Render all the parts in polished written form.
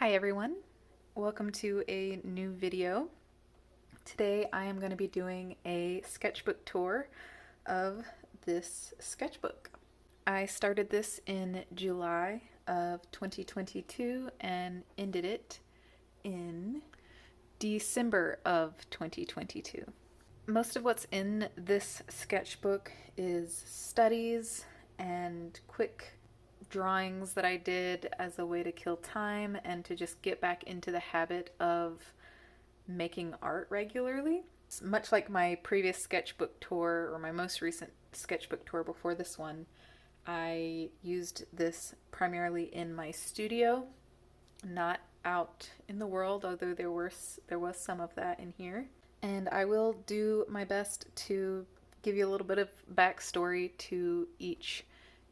Hi everyone, welcome to a new video. Today I am going to be doing a sketchbook tour of this sketchbook. I started this in July of 2022 and ended it in December of 2022. Most of what's in this sketchbook is studies and quick drawings that I did as a way to kill time and to just get back into the habit of making art regularly. Much like my previous sketchbook tour, or my most recent sketchbook tour before this one, I used this primarily in my studio, not out in the world, although there was some of that in here. And I will do my best to give you a little bit of backstory to each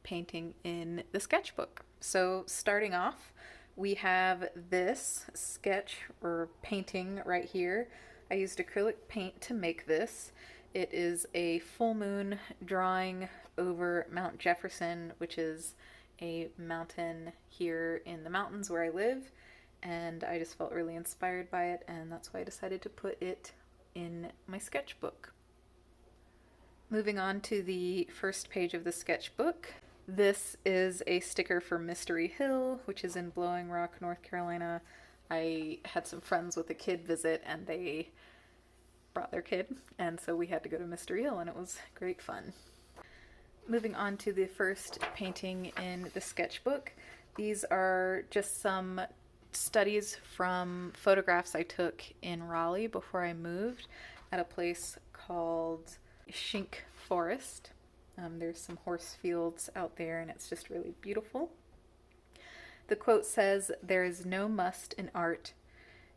painting in the sketchbook. So starting off, we have this sketch or painting right here. I used acrylic paint to make this. It is a full moon drawing over Mount Jefferson, which is a mountain here in the mountains where I live, and I just felt really inspired by it, and that's why I decided to put it in my sketchbook. Moving on to the first page of the sketchbook. This is a sticker for Mystery Hill, which is in Blowing Rock, North Carolina. I had some friends with a kid visit and they brought their kid, and so we had to go to Mystery Hill and it was great fun. Moving on to the first painting in the sketchbook. These are just some studies from photographs I took in Raleigh before I moved at a place called Shink Forest. There's some horse fields out there and it's just really beautiful. The quote says, "There is no must in art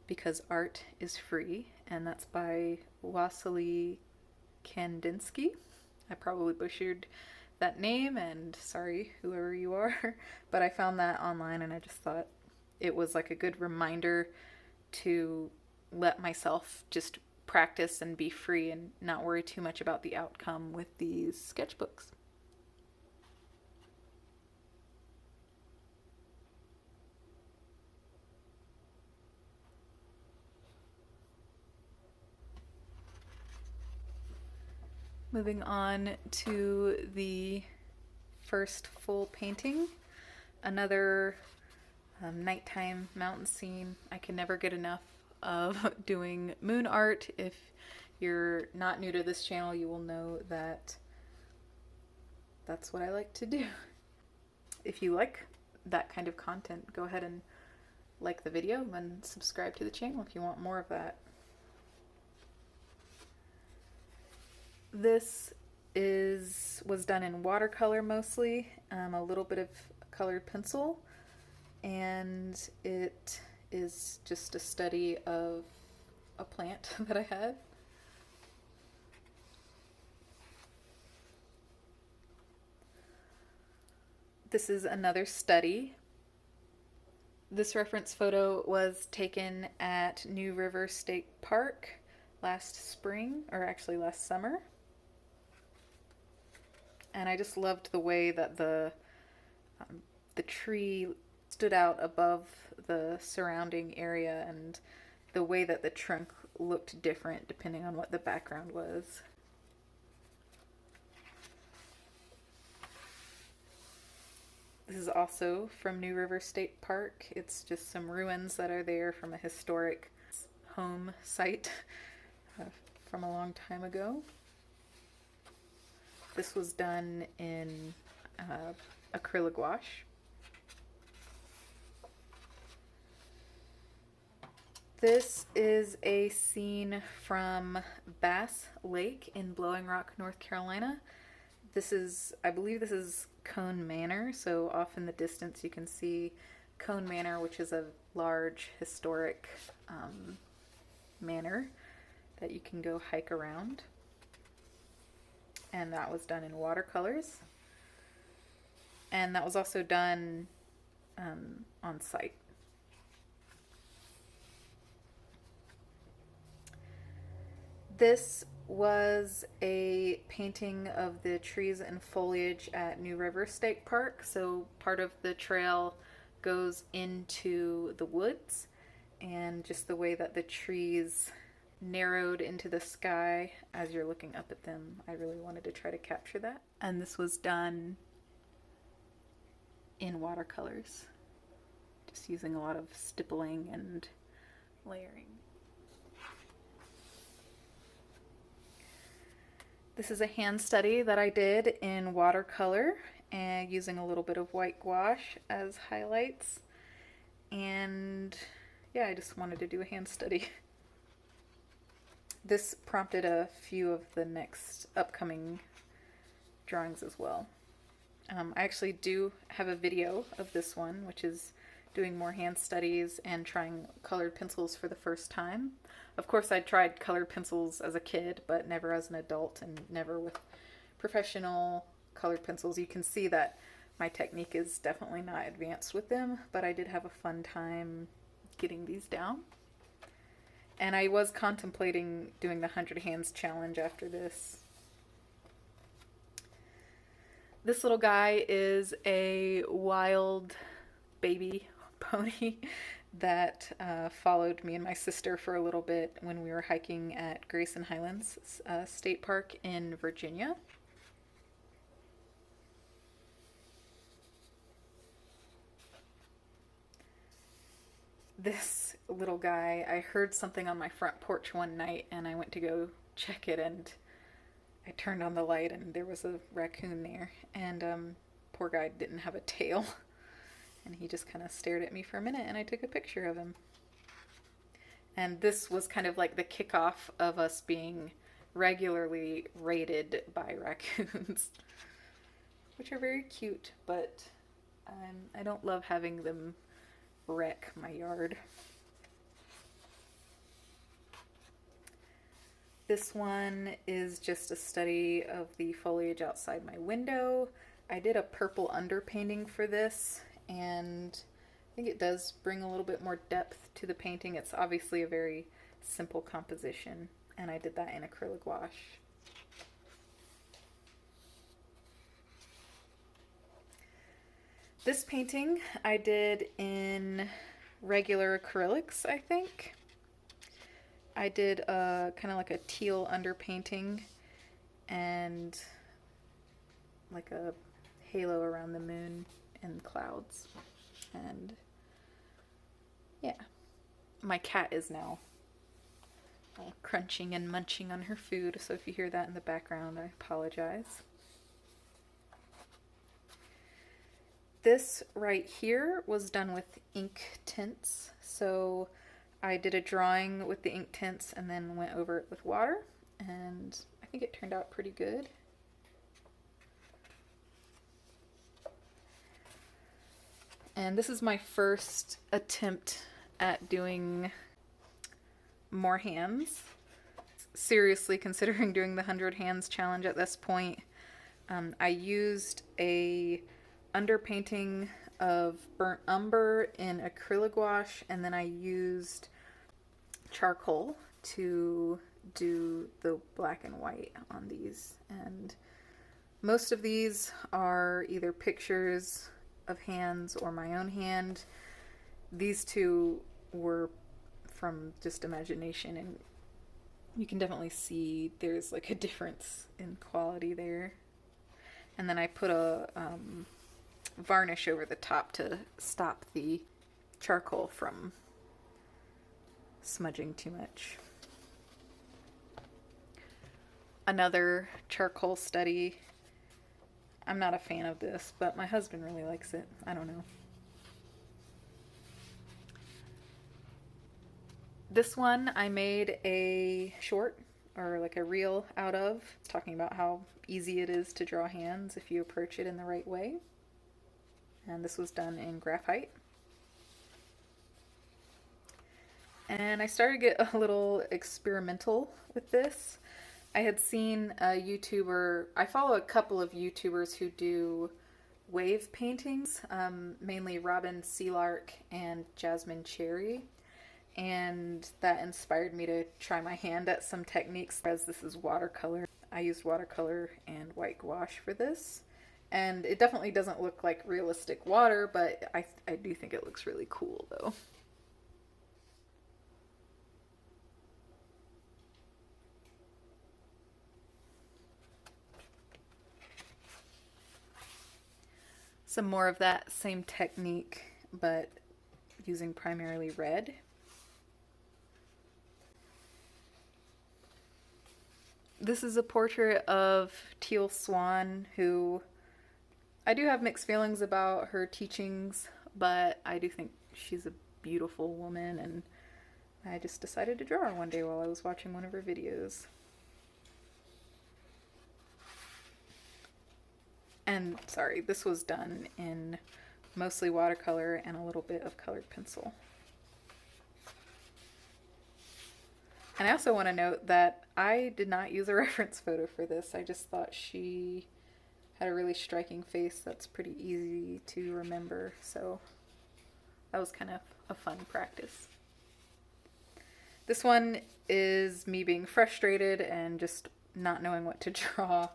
because art is free," and that's by Wassily Kandinsky. I probably butchered that name, and sorry whoever you are, but I found that online and I just thought it was like a good reminder to let myself just practice and be free and not worry too much about the outcome with these sketchbooks. Moving on to the first full painting, another nighttime mountain scene. I can never get enough of doing moon art. If you're not new to this channel, you will know that that's what I like to do. If you like that kind of content, go ahead and like the video and subscribe to the channel if you want more of that. This was done in watercolor mostly, a little bit of colored pencil, and it is just a study of a plant that I had. This is another study. This reference photo was taken at New River State Park last spring, or actually last summer. And I just loved the way that the tree stood out above the surrounding area and the way that the trunk looked different depending on what the background was. This is also from New River State Park. It's just some ruins that are there from a historic home site from a long time ago. This was done in Acryla gouache. This is a scene from Bass Lake in Blowing Rock, North Carolina. I believe this is Cone Manor, so off in the distance you can see Cone Manor, which is a large historic manor that you can go hike around. And that was done in watercolors. And that was also done on site. This was a painting of the trees and foliage at New River State Park. So part of the trail goes into the woods, and just the way that the trees narrowed into the sky as you're looking up at them. I really wanted to try to capture that. And this was done in watercolors, just using a lot of stippling and layering. This is a hand study that I did in watercolor and using a little bit of white gouache as highlights. And yeah, I just wanted to do a hand study. This prompted a few of the next upcoming drawings as well. I actually do have a video of this one, which is doing more hand studies and trying colored pencils for the first time. Of course, I tried colored pencils as a kid, but never as an adult, and never with professional colored pencils. You can see that my technique is definitely not advanced with them, but I did have a fun time getting these down. And I was contemplating doing the 100 Hands challenge after this. This little guy is a wild baby pony that followed me and my sister for a little bit when we were hiking at Grayson Highlands State Park in Virginia. This little guy, I heard something on my front porch one night and I went to go check it, and I turned on the light and there was a raccoon there, and poor guy didn't have a tail. And he just kind of stared at me for a minute, and I took a picture of him. And this was kind of like the kickoff of us being regularly raided by raccoons, which are very cute, but I don't love having them wreck my yard. This one is just a study of the foliage outside my window. I did a purple underpainting for this, and I think it does bring a little bit more depth to the painting. It's obviously a very simple composition, and I did that in acrylic gouache. This painting I did in regular acrylics, I think. I did a kind of like a teal underpainting and like a halo around the moon and clouds. And yeah, my cat is now crunching and munching on her food, so if you hear that in the background, I apologize. This right here was done with Inktense, so I did a drawing with the Inktense and then went over it with water, and I think it turned out pretty good. And this is my first attempt at doing more hands. Seriously considering doing the 100 Hands challenge at this point. I used a underpainting of burnt umber in acrylic gouache, and then I used charcoal to do the black and white on these. And most of these are either pictures of hands or my own hand. These two were from just imagination, and you can definitely see there's like a difference in quality there. And then I put a varnish over the top to stop the charcoal from smudging too much. Another charcoal study. I'm not a fan of this, but my husband really likes it. I don't know. This one I made a short, or like a reel out of. It's talking about how easy it is to draw hands if you approach it in the right way. And this was done in graphite. And I started to get a little experimental with this. I had seen a YouTuber, I follow a couple of YouTubers who do wave paintings, mainly Robin Sealark and Jasmine Cherry. And that inspired me to try my hand at some techniques, as this is watercolor. I used watercolor and white gouache for this. And it definitely doesn't look like realistic water, but I do think it looks really cool though. Some more of that same technique, but using primarily red. This is a portrait of Teal Swan, who I do have mixed feelings about her teachings, but I do think she's a beautiful woman, and I just decided to draw her one day while I was watching one of her videos. And sorry, this was done in mostly watercolor and a little bit of colored pencil. And I also want to note that I did not use a reference photo for this. I just thought she had a really striking face that's pretty easy to remember, so that was kind of a fun practice. This one is me being frustrated and just not knowing what to draw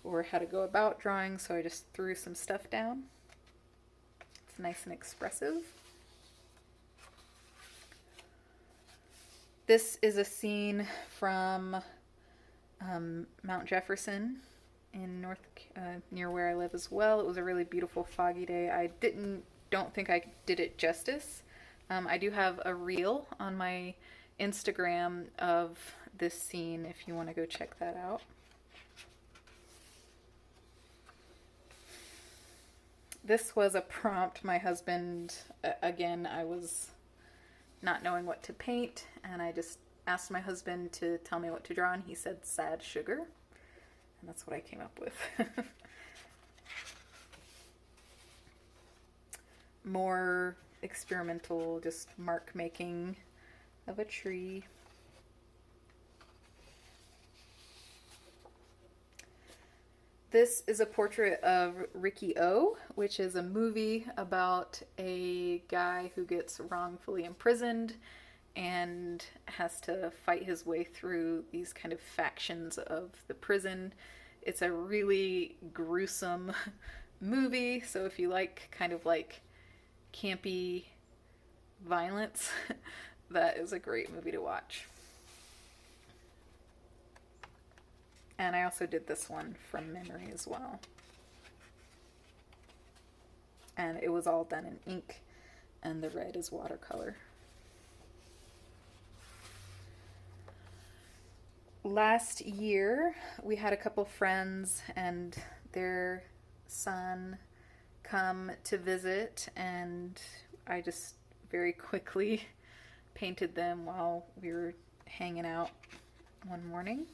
or how to go about drawing, so I just threw some stuff down. It's nice and expressive. This is a scene from Mount Jefferson in near where I live as well. It was a really beautiful foggy day. I don't think I did it justice. I do have a reel on my Instagram of this scene if you want to go check that out. This was a prompt. My husband, again, I was not knowing what to paint, and I just asked my husband to tell me what to draw, and he said sad sugar, and that's what I came up with. More experimental, just mark making of a tree. This is a portrait of Ricky O, which is a movie about a guy who gets wrongfully imprisoned and has to fight his way through these kind of factions of the prison. It's a really gruesome movie, so if you like kind of like campy violence, that is a great movie to watch. And I also did this one from memory as well. And it was all done in ink, and the red is watercolor. Last year, we had a couple friends and their son come to visit, and I just very quickly painted them while we were hanging out one morning.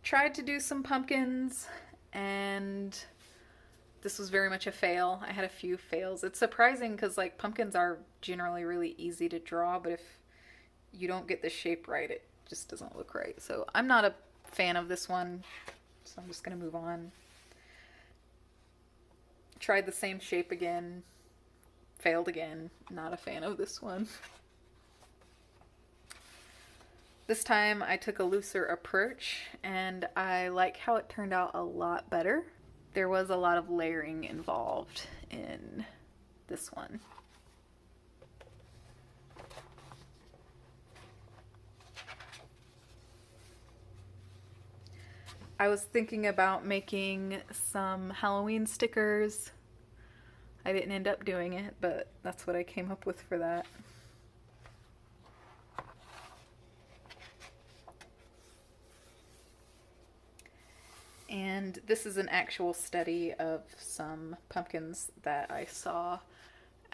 Tried to do some pumpkins, and this was very much a fail. I had a few fails. It's surprising because like pumpkins are generally really easy to draw, but if you don't get the shape right, it just doesn't look right. So I'm not a fan of this one, so I'm just gonna move on. Tried the same shape again, failed again. Not a fan of this one. This time I took a looser approach, and I like how it turned out a lot better. There was a lot of layering involved in this one. I was thinking about making some Halloween stickers. I didn't end up doing it, but that's what I came up with for that. And this is an actual study of some pumpkins that I saw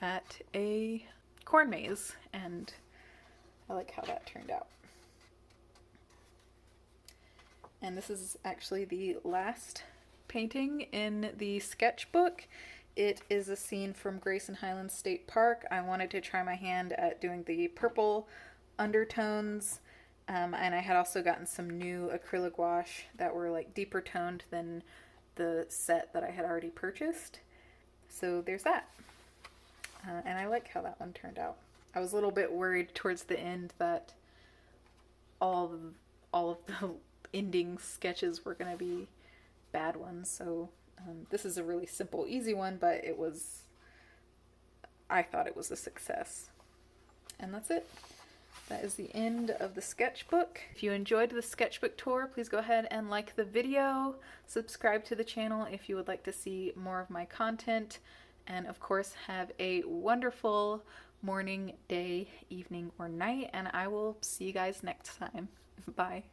at a corn maze, and I like how that turned out. And this is actually the last painting in the sketchbook. It is a scene from Grayson Highlands State Park. I wanted to try my hand at doing the purple undertones. And I had also gotten some new Acryla gouache that were like deeper toned than the set that I had already purchased. So there's that. And I like how that one turned out. I was a little bit worried towards the end that all of the ending sketches were going to be bad ones. So this is a really simple, easy one, but I thought it was a success. And that's it. That is the end of the sketchbook. If you enjoyed the sketchbook tour, please go ahead and like the video, subscribe to the channel if you would like to see more of my content, and of course have a wonderful morning, day, evening, or night, and I will see you guys next time. Bye.